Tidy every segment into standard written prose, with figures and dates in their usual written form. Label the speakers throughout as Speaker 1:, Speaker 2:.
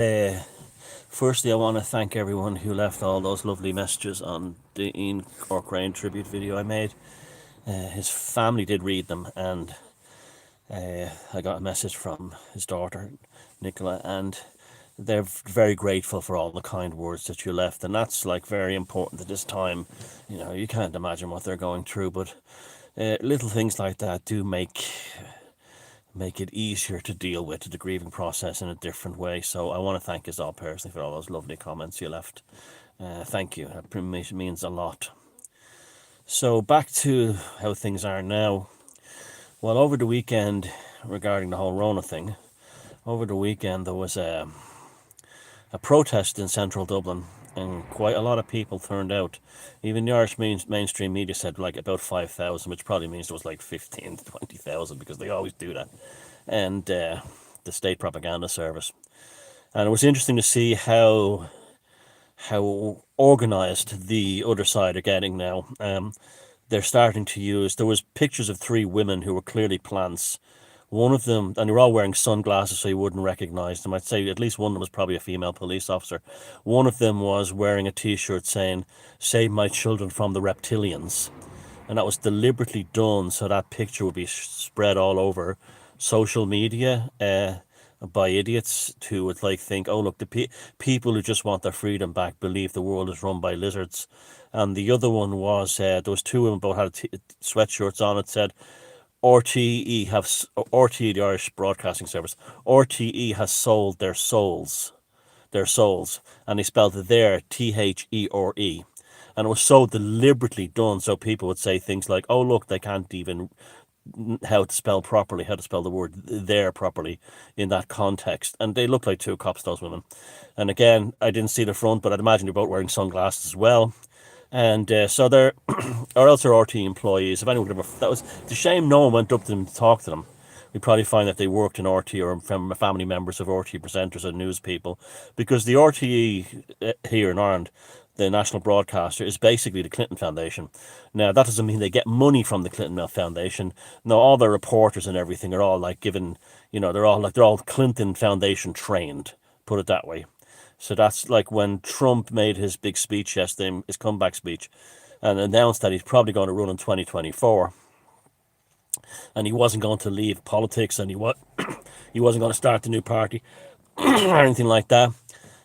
Speaker 1: Uh, Firstly, I want to thank everyone who left all those lovely messages on the Ian Corcoran tribute video I made. His family did read them, and I got a message from his daughter, Nicola, and they're very grateful for all the kind words that you left, and that's like very important at this time. You know, you can't imagine what they're going through, but little things like that do make it easier to deal with the grieving process in a different way. So I want to thank us all personally for all those lovely comments you left. Thank you. That means a lot. So back to how things are now. Well, over the weekend, regarding the whole Rona thing, over the weekend there was a protest in central Dublin, and quite a lot of people turned out. Even the Irish mainstream media said like about 5,000, which probably means there was like 15 to 20,000 because they always do that. And the state propaganda service. And it was interesting to see how organised the other side are getting now. They're starting to use. There was pictures of three women who were clearly plants. One of them, and they were all wearing sunglasses, so you wouldn't recognise them. I'd say at least one of them was probably a female police officer. One of them was wearing a T-shirt saying "Save my children from the reptilians," and that was deliberately done so that picture would be spread all over social media by idiots who would like think, oh look, the people who just want their freedom back believe the world is run by lizards. And the other one was there was two women both had sweatshirts on. It said RTE, the Irish Broadcasting Service, RTE has sold their souls, and they spelled it there THERE. And it was so deliberately done so people would say things like, oh look, they can't even how to spell the word there properly in that context. And they look like two cops, those women. And again, I didn't see the front, but I'd imagine they're both wearing sunglasses as well. And so they're, or else they're RT employees. If anyone could ever, that was, it's a shame no one went up to them to talk to them. We probably find that they worked in RT or from family members of RT presenters and news people, because the RTE here in Ireland, the national broadcaster, is basically the Clinton Foundation. Now that doesn't mean they get money from the Clinton Foundation. No, all their reporters and everything are all like given, they're all Clinton Foundation trained. Put it that way. So that's like when Trump made his big speech yesterday, his comeback speech, and announced that he's probably going to run in 2024, and he wasn't going to leave politics, and he wasn't going to start a new party or anything like that.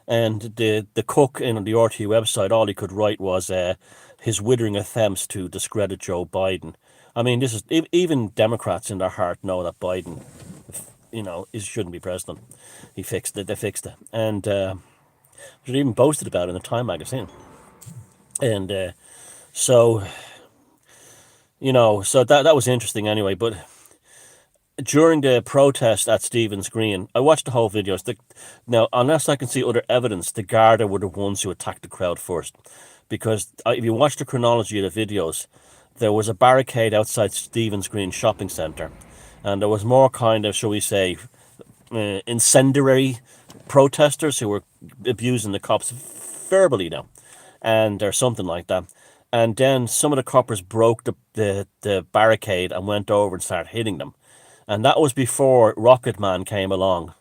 Speaker 1: And the cook in the RT website, all he could write was his withering attempts to discredit Joe Biden. I mean, this is even Democrats in their heart know that Biden, shouldn't be president. He fixed it. They fixed it, and they even boasted about it in the Time magazine. And so so that was interesting anyway. But during the protest at Stephen's Green, I watched the whole videos. Now, unless I can see other evidence, the Garda were the ones who attacked the crowd first. Because if you watch the chronology of the videos, there was a barricade outside Stephen's Green shopping centre. And there was more kind of, shall we say, incendiary protesters who were abusing the cops verbally now. And or something like that. And then some of the coppers broke the barricade and went over and started hitting them. And that was before Rocket Man came along.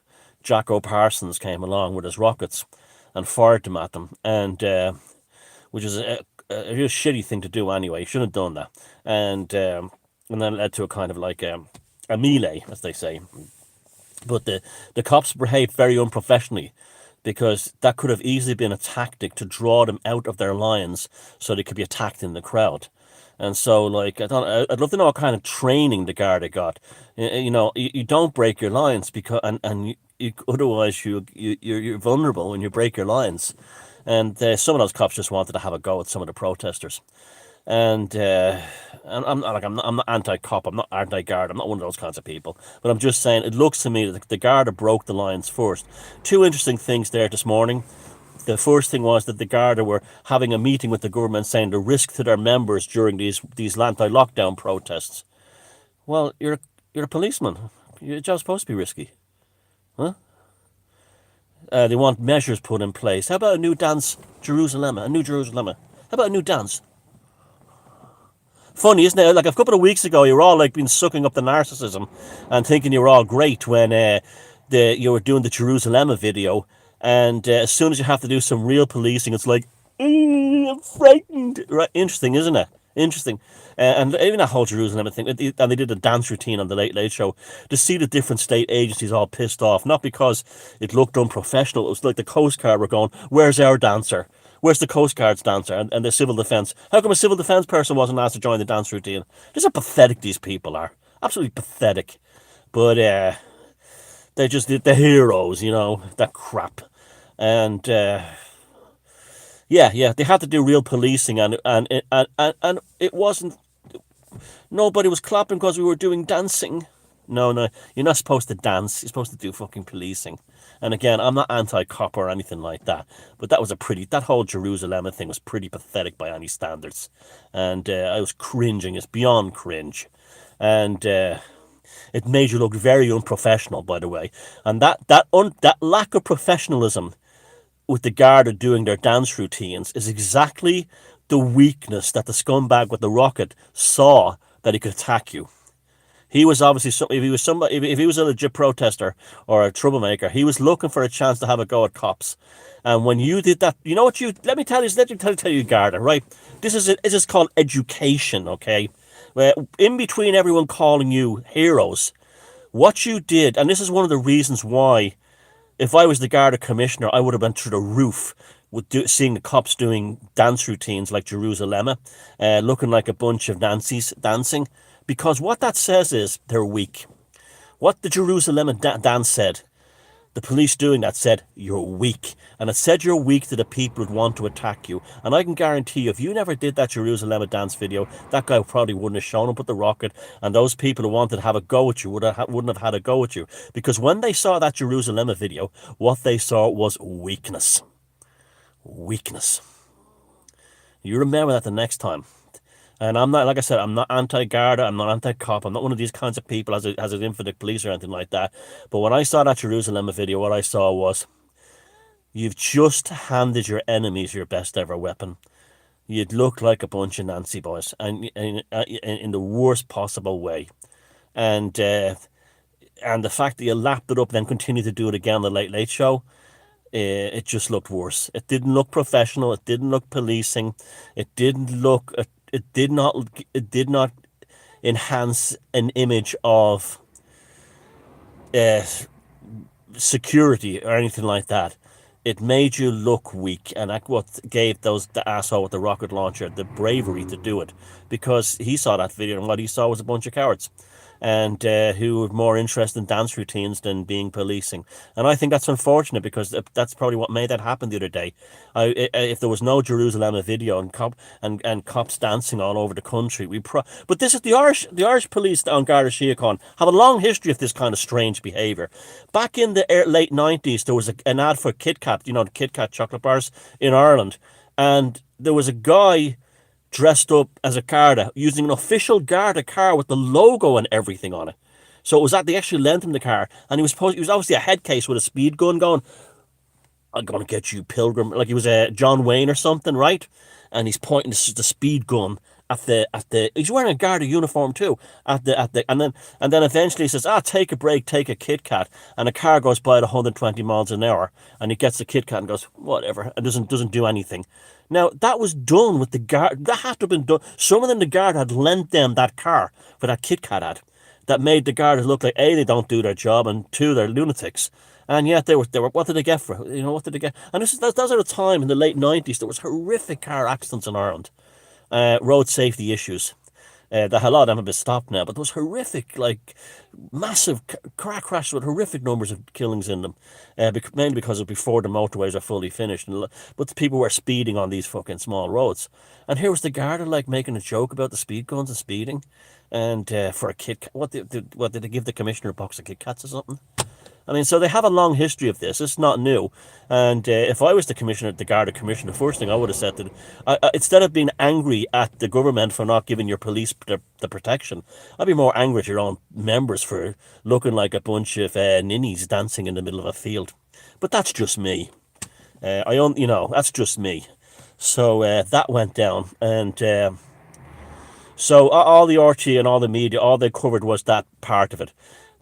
Speaker 1: Jacko Parsons came along with his rockets and fired them at them. And which is a real shitty thing to do anyway. He shouldn't have done that. And then it led to a kind of like a melee, as they say. But the cops behaved very unprofessionally, because that could have easily been a tactic to draw them out of their lines so they could be attacked in the crowd. And so, like, I'd love to know what kind of training the Garda got. You don't break your lines because, otherwise you're vulnerable when you break your lines. And some of those cops just wanted to have a go at some of the protesters. And I'm not anti-cop, I'm not anti-guard, I'm not one of those kinds of people. But I'm just saying, it looks to me that the Garda broke the lines first. Two interesting things there this morning. The first thing was that the Garda were having a meeting with the government saying the risk to their members during these anti-lockdown protests. Well, you're a policeman. Your job's supposed to be risky. Huh? They want measures put in place. How about a new dance, Jerusalem? A new Jerusalem? How about a new dance? Funny, isn't it? Like a couple of weeks ago, you were all like been sucking up the narcissism and thinking you were all great when you were doing the Jerusalem video, And as soon as you have to do some real policing, it's like, I'm frightened. Right? Interesting, isn't it? Interesting. And even that whole Jerusalem thing, and they did a dance routine on the Late Late Show to see the different state agencies all pissed off, not because it looked unprofessional. It was like the Coast Guard were going, "Where's our dancer? Where's the Coast Guard's dancer?" And the civil defence. How come a civil defence person wasn't asked to join the dance routine? Just how pathetic these people are. Absolutely pathetic. But they just did the heroes, that crap. And yeah, they had to do real policing, and it wasn't. Nobody was clapping because we were doing dancing. No, you're not supposed to dance. You're supposed to do fucking policing. And again, I'm not anti-cop or anything like that, but that whole Jerusalem thing was pretty pathetic by any standards, and I was cringing. It's beyond cringe, and it made you look very unprofessional, by the way, and that lack of professionalism with the Garda doing their dance routines is exactly the weakness that the scumbag with the rocket saw that he could attack you. He was obviously if he was a legit protester or a troublemaker, he was looking for a chance to have a go at cops. And when you did that, you know what let me tell you, Garda, right? This is called education, okay? Where in between everyone calling you heroes, what you did, and this is one of the reasons why, if I was the Garda commissioner, I would have been through the roof with seeing the cops doing dance routines like Jerusalem, looking like a bunch of Nancy's dancing. Because what that says is they're weak. What the Jerusalem dance said, the police doing that said, you're weak. And it said you're weak to the people who want to attack you. And I can guarantee you, if you never did that Jerusalem dance video, that guy probably wouldn't have shown up with the rocket. And those people who wanted to have a go at you wouldn't have had a go at you. Because when they saw that Jerusalem video, what they saw was weakness. Weakness. You remember that the next time. And I'm not, like I said, I'm not anti-Garda, I'm not anti-cop, I'm not one of these kinds of people as an infinite police or anything like that. But when I saw that Jerusalem video, what I saw was, you've just handed your enemies your best ever weapon. You'd look like a bunch of Nancy boys, and in the worst possible way. And the fact that you lapped it up, then continued to do it again on the Late Late Show, it just looked worse. It didn't look professional. It didn't look policing. It didn't look. It did not enhance an image of security or anything like that. It made you look weak, and that's what gave the asshole with the rocket launcher the bravery to do it, because he saw that video and what he saw was a bunch of cowards, and who were more interested in dance routines than being policing. And I think that's unfortunate, because that's probably what made that happen the other day. If there was no Jerusalem video and cops dancing all over the country, but this is the Irish police on Garda Síochána have a long history of this kind of strange behaviour. Back in the late 90s, there was an ad for Kit Kat, the Kit Kat chocolate bars in Ireland, and there was a guy dressed up as a Garda, using an official Garda car with the logo and everything on it. So it was that they actually lent him the car, and he was obviously a head case with a speed gun going, "I'm gonna get you, Pilgrim," like he was a John Wayne or something, right? And he's pointing the speed gun at the. He's wearing a Garda uniform too. And then eventually he says, "Take a break, take a Kit Kat," and a car goes by at 120 miles an hour, and he gets the Kit Kat and goes, "Whatever," and doesn't do anything. Now, that was done with the Guard. That had to have been done. Someone in the Guard had lent them that car for that Kit Kat ad. That made the Guards look like, A, they don't do their job, and two, they're lunatics. And yet they were. What did they get for it? What did they get? And that was at a time in the late 90s, there was horrific car accidents in Ireland. Road safety issues. A lot of them have been stopped now, but there was horrific, like, massive car crashes with horrific numbers of killings in them, mainly because it was before the motorways are fully finished. But the people were speeding on these fucking small roads. And here was the Garda, like, making a joke about the speed guns and speeding. And for a Kit Kat, what did they give the commissioner, a box of Kit Kats or something? I mean, so they have a long history of this. It's not new. And if I was the Garda commissioner, the first thing I would have said to them, instead of being angry at the government for not giving your police the protection, I'd be more angry at your own members for looking like a bunch of ninnies dancing in the middle of a field. But that's just me. That's just me. So that went down. And so all the RT and all the media, all they covered was that part of it.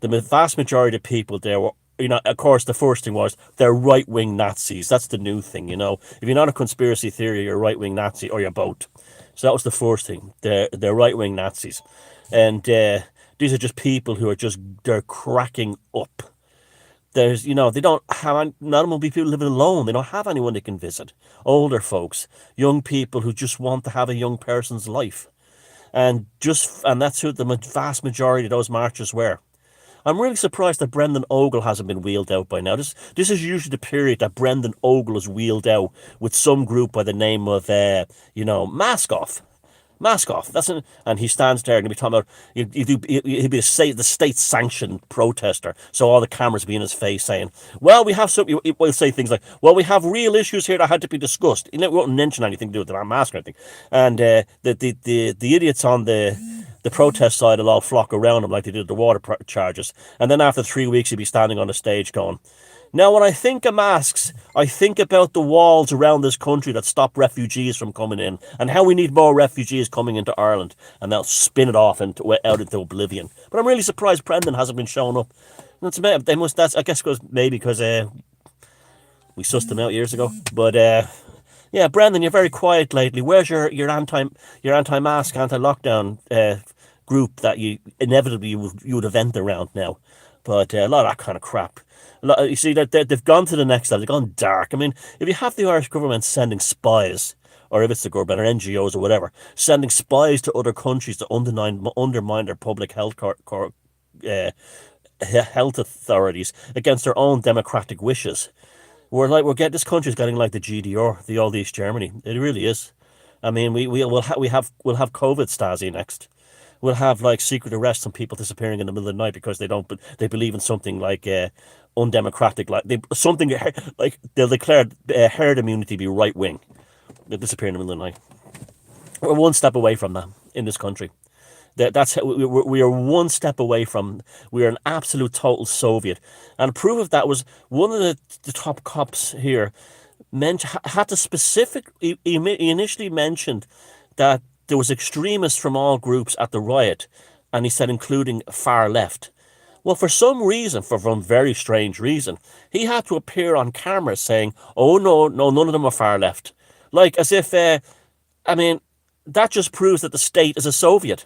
Speaker 1: The vast majority of people there were Of course, the first thing was they're right wing Nazis. That's the new thing, If you're not a conspiracy theory, you're a right wing Nazi, or you're both. So that was the first thing. They're right wing Nazis, and these are just people who are they're cracking up. They don't have, none of them will be people living alone. They don't have anyone they can visit. Older folks, young people who just want to have a young person's life. And that's who the vast majority of those marchers were. I'm really surprised that Brendan Ogle hasn't been wheeled out by now. This is usually the period that Brendan Ogle is wheeled out with some group by the name of, Mask Off. Mask Off. And he stands there and he'll be talking about he'll be the state-sanctioned protester. So all the cameras be in his face saying, "Well, we have some." We'll say things like, "Well, we have real issues here that had to be discussed." He won't mention anything to do with the mask or anything. And the idiots on the protest side will all flock around him like they did the water charges. And then after 3 weeks, he'll be standing on the stage going, "Now, when I think of masks, I think about the walls around this country that stop refugees from coming in, and how we need more refugees coming into Ireland." And they'll spin it off out into oblivion. But I'm really surprised Brendan hasn't been showing up. They must. I guess because we sussed them out years ago. But yeah, Brendan, you're very quiet lately. Where's your anti-mask, anti-lockdown group that you inevitably you would event around now? But a lot of that kind of crap. You see that they've gone to the next level. They've gone dark. I mean, if you have the Irish government sending spies, or if it's the government or NGOs or whatever, sending spies to other countries to undermine their public health authorities against their own democratic wishes, this country's getting like the GDR, the old East Germany. It really is. I mean, we'll have COVID Stasi next. We'll have like secret arrests and people disappearing in the middle of the night because they believe in something like undemocratic, something like they'll declare herd immunity be right wing. They'll disappear in the middle of the night. We're one step away from that in this country. That's how we are one step away from. We are an absolute total Soviet, and proof of that was one of the top cops here had to specifically. He initially mentioned that there was extremists from all groups at the riot, and he said including far left. Well, for some reason, for some very strange reason, he had to appear on camera saying, "Oh no, none of them are far left," like as if. I mean, that just proves that the state is a Soviet.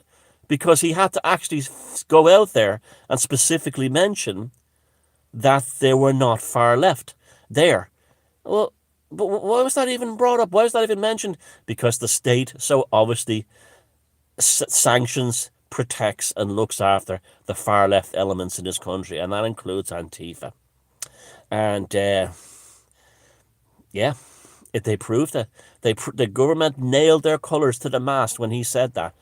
Speaker 1: Because he had to actually go out there and specifically mention that they were not far left there. Well, but why was that even brought up? Why was that even mentioned? Because the state so obviously sanctions, protects, and looks after the far left elements in this country, and that includes Antifa. And yeah, they proved it. The government nailed their colours to the mast when he said that.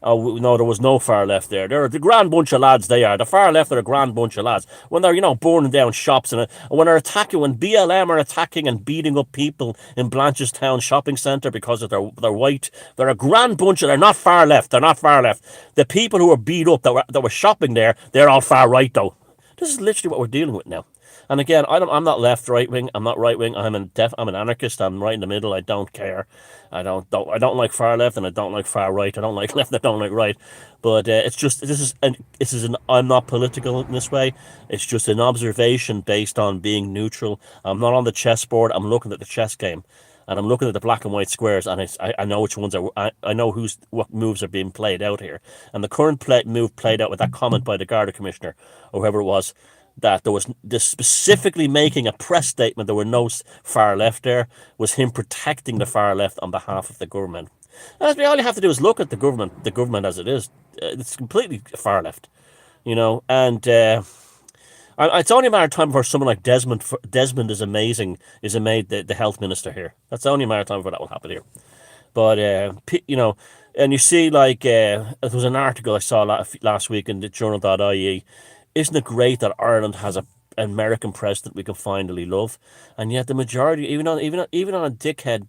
Speaker 1: Oh no, there was no far left there. They're the grand bunch of lads. They are the far left. Are a grand bunch of lads. When they're burning down shops and when they're attacking, when BLM are attacking and beating up people in Blanchardstown shopping centre because of they're white. They're a grand bunch of. They're not far left. They're not far left. The people who were beat up that were shopping there, they're all far right though. This is literally what we're dealing with now. And again, I'm not left, right wing. I'm not right wing. I'm an anarchist. I'm right in the middle. I don't care. I don't like far left and I don't like far right. I don't like left. I don't like right. But it's just I'm not political in this way. It's just an observation based on being neutral. I'm not on the chessboard. I'm looking at the chess game. And I'm looking at the black and white squares, and I know which ones are. I know what moves are being played out here. And the current move played out with that comment by the Garda Commissioner, or whoever it was, that there was this specifically making a press statement. There were no far left there. Was him protecting the far left on behalf of the government. And all you have to do is look at the government as it is. It's completely far left, and. It's only a matter of time before someone like Desmond is made the health minister here. That's the only matter of time before that will happen here. But, and you see, there was an article I saw last week in the journal.ie. Isn't it great that Ireland has an American president we can finally love? And yet the majority, even on a dickhead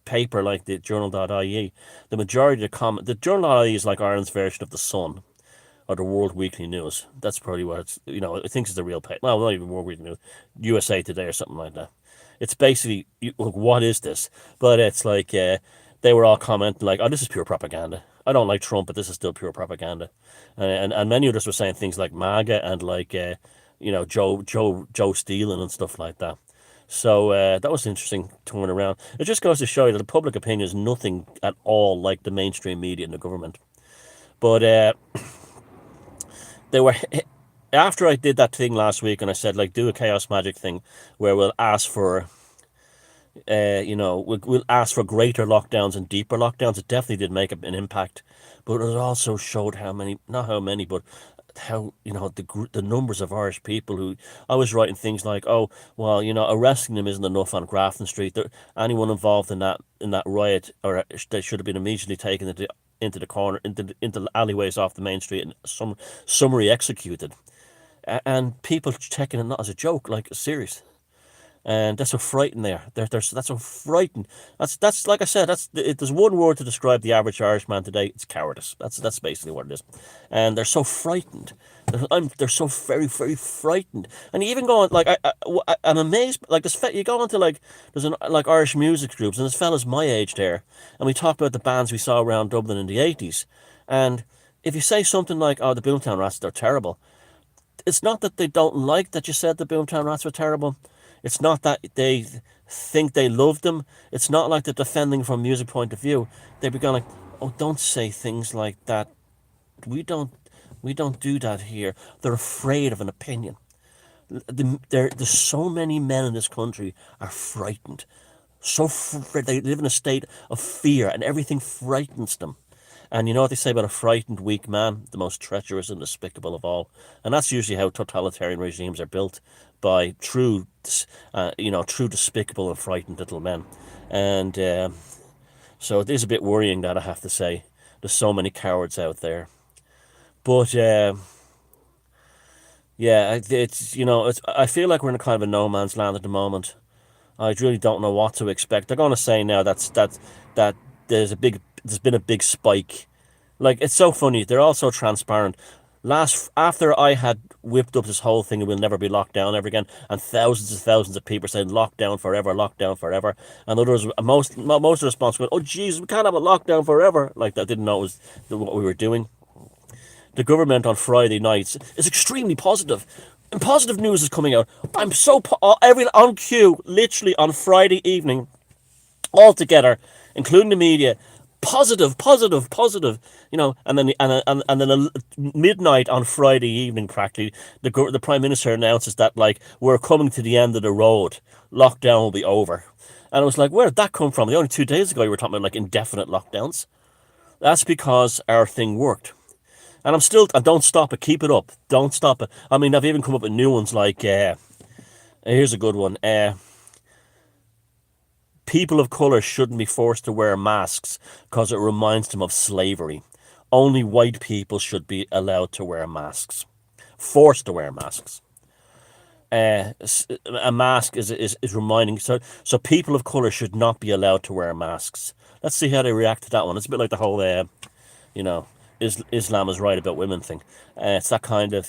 Speaker 1: paper like the journal.ie, the majority of the journal.ie is like Ireland's version of the Sun. Or the World Weekly News. That's probably what it's, it thinks it's the real page. No, not even World Weekly News. USA Today or something like that. It's basically, what is this? But it's like, they were all commenting like, oh, this is pure propaganda. I don't like Trump, but this is still pure propaganda. And many of us were saying things like MAGA and like Joe stealing and stuff like that. So that was interesting turning around. It just goes to show you that the public opinion is nothing at all like the mainstream media and the government. But they were after I did that thing last week, and I said like do a chaos magic thing where we'll ask for we'll ask for greater lockdowns and deeper lockdowns. It definitely did make an impact, but it also showed how many, not how many, but how the numbers of Irish people who I was writing things like, oh well, arresting them isn't enough on Grafton Street. Anyone involved in that riot, or they should have been immediately taken into the corner, into the alleyways off the main street, and summary executed. And people taking it not as a joke, like serious. And that's so frightened they are. That's so frightened. That's like I said. There's one word to describe the average Irishman today. It's cowardice. That's basically what it is. And they're so frightened. They're so very very frightened. And you even go on like I'm amazed. Like this, you go into like like Irish music groups, and there's fellas my age there, and we talk about the bands we saw around Dublin in the '80s, and if you say something like, "Oh, the Boomtown Rats, they're terrible," it's not that they don't like that you said the Boomtown Rats were terrible. It's not that they think they love them. It's not like they're defending from a music point of view. They'd be going like, "Oh, don't say things like that. We don't, we don't do that here." They're afraid of an opinion. There's so many men in this country are frightened. They live in a state of fear, and everything frightens them. And you know what they say about a frightened, weak man? The most treacherous and despicable of all. And that's usually how totalitarian regimes are built, by true despicable and frightened little men. And so it is a bit worrying, that I have to say. There's so many cowards out there. But yeah, I feel like we're in a kind of a no man's land at the moment. I really don't know what to expect. They're going to say now that there's been a big spike. Like, it's so funny. They're all so transparent. After I had whipped up this whole thing and we'll never be locked down ever again, and thousands of people saying lockdown forever, and others, most of the response went, "Oh Jesus, we can't have a lockdown forever." Like, that didn't know it was what we were doing. The government on Friday nights is extremely positive. And positive news is coming out. I'm so on cue, literally on Friday evening, all together, including the media. Positive. And then midnight on Friday evening, practically, the Prime Minister announces that, like, we're coming to the end of the road. Lockdown will be over. And I was like, where did that come from? The only 2 days ago you were talking about like indefinite lockdowns. That's because our thing worked. And I don't stop it, keep it up. Don't stop it. I mean, I've even come up with new ones like, here's a good one. People of colour shouldn't be forced to wear masks because it reminds them of slavery. Only white people should be allowed to wear masks. Forced to wear masks. A mask is reminding. So people of colour should not be allowed to wear masks. Let's see how they react to that one. It's a bit like the whole, you know, Islam is right about women thing. It's that kind of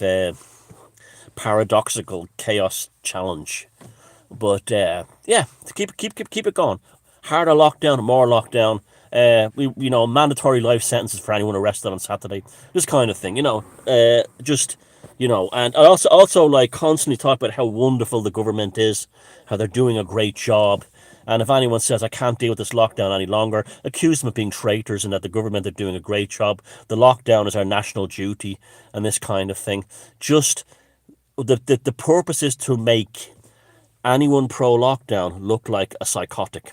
Speaker 1: paradoxical chaos challenge. But yeah, keep it going. Harder lockdown, more lockdown. Mandatory life sentences for anyone arrested on Saturday. This kind of thing, and I also like constantly talk about how wonderful the government is, how they're doing a great job. And if anyone says I can't deal with this lockdown any longer, accuse them of being traitors, and that the government are doing a great job. The lockdown is our national duty, and this kind of thing. Just the purpose is to make anyone pro-lockdown look like a psychotic.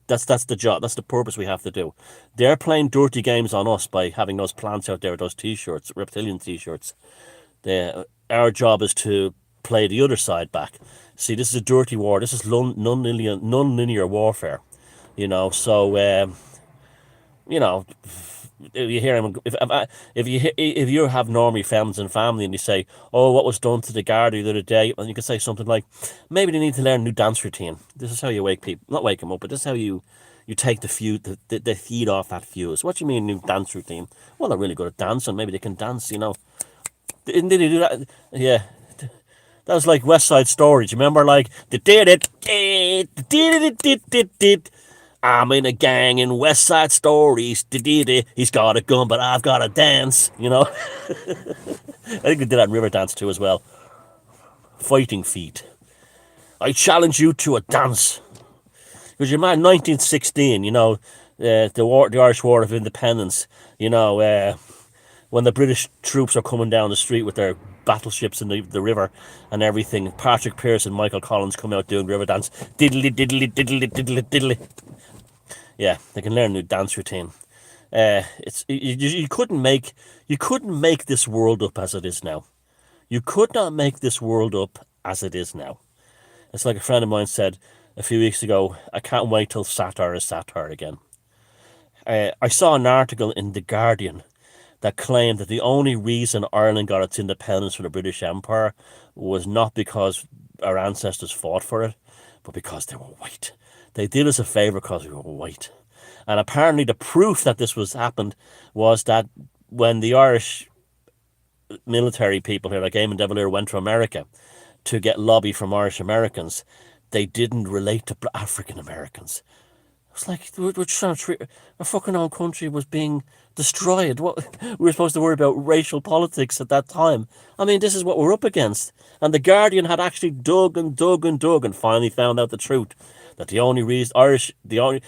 Speaker 1: That's the job. That's the purpose we have to do. They're playing dirty games on us by having those plants out there with those T-shirts, reptilian T-shirts. Our job is to play the other side back. See, this is a dirty war. This is non-linear warfare. So you hear him, if you have normie friends and family and you say, "Oh, what was done to the Garda the other day?" and you can say something like, "Maybe they need to learn a new dance routine. This is how you not wake them up, but this is how you take the feed off that fuse." "What do you mean new dance routine?" "Well, they're really good at dancing. Maybe they can dance. Didn't they do that?" Yeah. That was like West Side Story. Do you remember, like, "I'm in a gang in West Side Stories. He's got a gun, but I've got to dance." I think they did that in Riverdance too as well. fighting feat. I challenge you to a dance. Because you're mad, 1916, the Irish War of Independence, when the British troops are coming down the street with their battleships in the river and everything. Patrick Pearse and Michael Collins come out doing river dance. Diddly, diddly, diddly, diddly, diddly. Yeah, they can learn a new dance routine. It's you couldn't make this world up as it is now. You could not make this world up as it is now. It's like a friend of mine said a few weeks ago, I can't wait till satire is satire again. I saw an article in The Guardian that claimed that the only reason Ireland got its independence from the British Empire was not because our ancestors fought for it, but because they were white. They did us a favour because we were white. And apparently the proof that this was happened was that when the Irish military people here, like Eamon de Valera, went to America to get lobby from Irish Americans, they didn't relate to African Americans. It's like we're trying to treat our fucking own country was being destroyed. What we were supposed to worry about racial politics at that time. I mean, this is what we're up against. And the Guardian had actually dug and dug and dug and finally found out the truth that the only reason the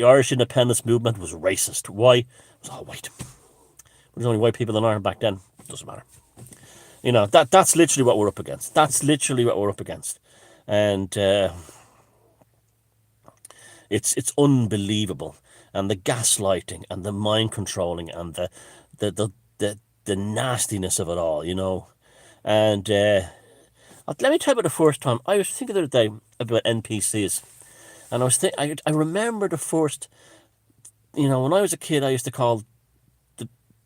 Speaker 1: Irish independence movement was racist. Why? It was all white. There's only white people in Ireland back then. Doesn't matter. That's literally what we're up against. That's literally what we're up against, and. It's unbelievable, and the gaslighting and the mind controlling and the nastiness of it all, And let me tell you about the first time I was thinking the other day about NPCs, and I remember the first, when I was a kid, I used to call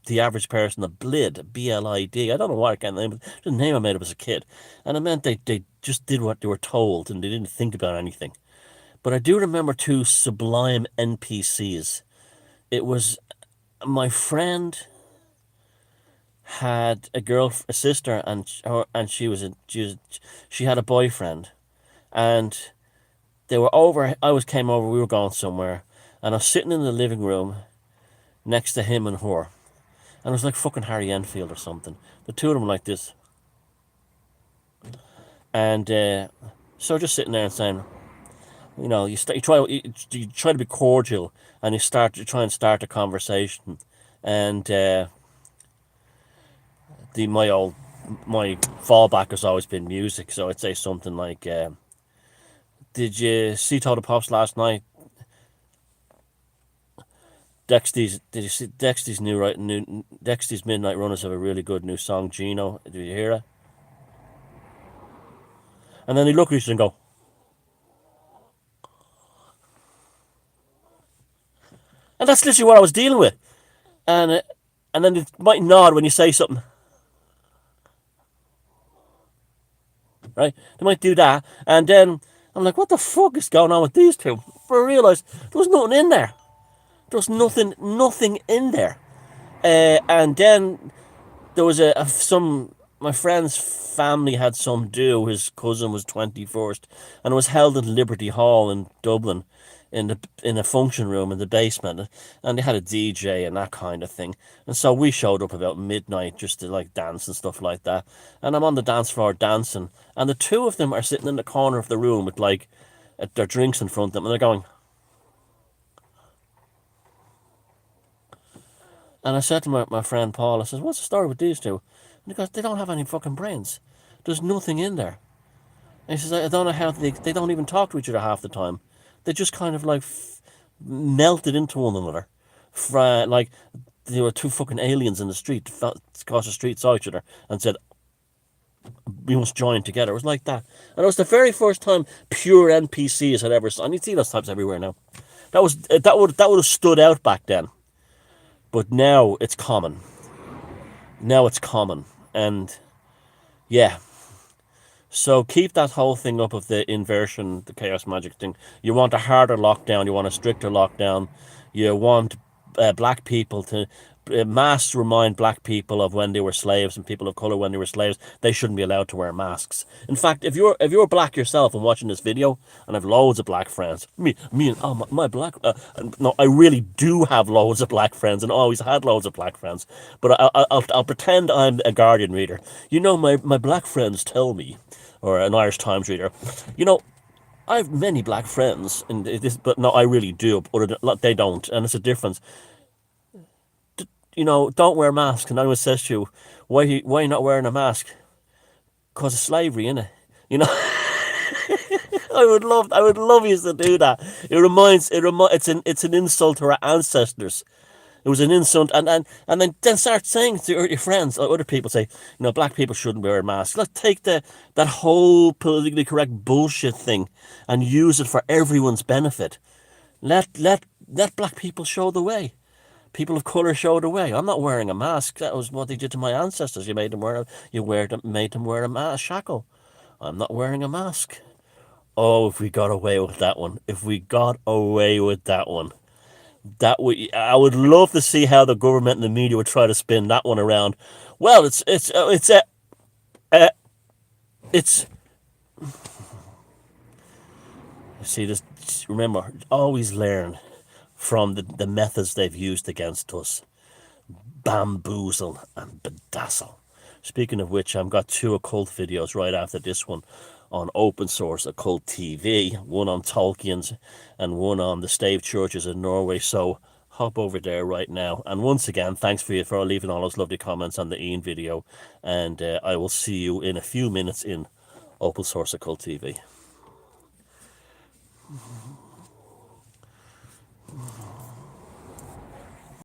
Speaker 1: the average person a blid, B-L-I-D. I don't know what kind of name, the name I made up as a kid, and it meant they just did what they were told and they didn't think about anything. But I do remember two sublime NPCs. It was my friend had a sister, and she had a boyfriend, and they were over. Came over. We were going somewhere, and I was sitting in the living room next to him and her, and it was like fucking Harry Enfield or something. The two of them like this, and so just sitting there and saying. You try to be cordial, and you try and start a conversation, and my fallback has always been music. So I'd say something like, "Did you see Total Pops last night? Did you see Dexty's Dexty's Midnight Runners have a really good new song, Gino? Did you hear it?" And then they look at each other and go. And that's literally what I was dealing with. And then they might nod when you say something. Right? They might do that. And then I'm like, what the fuck is going on with these two? But I realised there was nothing in there. There was nothing in there. And then there was my friend's family had some do. His cousin was 21st, and it was held in Liberty Hall in Dublin, in a function room in the basement, and they had a DJ and that kind of thing. And so we showed up about midnight just to like dance and stuff like that. And I'm on the dance floor dancing, and the two of them are sitting in the corner of the room with like their drinks in front of them, and they're going. And I said to my friend Paul, I says, "What's the story with these two?" And he goes, "They don't have any fucking brains. There's nothing in there." And he says, "I don't know how they don't even talk to each other half the time. They just kind of like melted into one another. Like they were two fucking aliens in the street, across the street, saw each other and said, we must join together." It was like that. And it was the very first time pure NPCs had ever seen. And you see those types everywhere now. That would have stood out back then. But now it's common. And yeah. So keep that whole thing up of the inversion, the chaos magic thing. You want a harder lockdown. You want a stricter lockdown. You want black people to Masks remind black people of when they were slaves and people of color when they were slaves. They shouldn't be allowed to wear masks. In fact, if you're black yourself and watching this video, and I've loads of black friends, me and oh my black, no, I really do have loads of black friends and always had loads of black friends. But I'll pretend I'm a Guardian reader. My black friends tell me, or an Irish Times reader, you know. I have many black friends, and this, but no, I really do. They don't, and it's a difference. Don't wear masks. And anyone says to you, why are you not wearing a mask? Because of slavery, innit? You know, I would love you to do that. It's an insult to our ancestors. It was an insult, and then start saying to your friends, or other people, say, black people shouldn't wear a mask. Let's take that whole politically correct bullshit thing and use it for everyone's benefit. Let black people show the way. People of color show the way. I'm not wearing a mask. That was what they did to my ancestors. Made them wear a shackle. I'm not wearing a mask. Oh, if we got away with that one. If we got away with that one. I would love to see how the government and the media would try to spin that one around. Well, it's see this. Remember, always learn from the methods they've used against us. Bamboozle and bedazzle. Speaking of which, I've got 2 occult videos right after this one on Open Source Occult TV, one on Tolkien's and one on the stave churches in Norway. So hop over there right now. And once again, thanks for leaving all those lovely comments on the Ian video. And I will see you in a few minutes in Open Source Occult TV.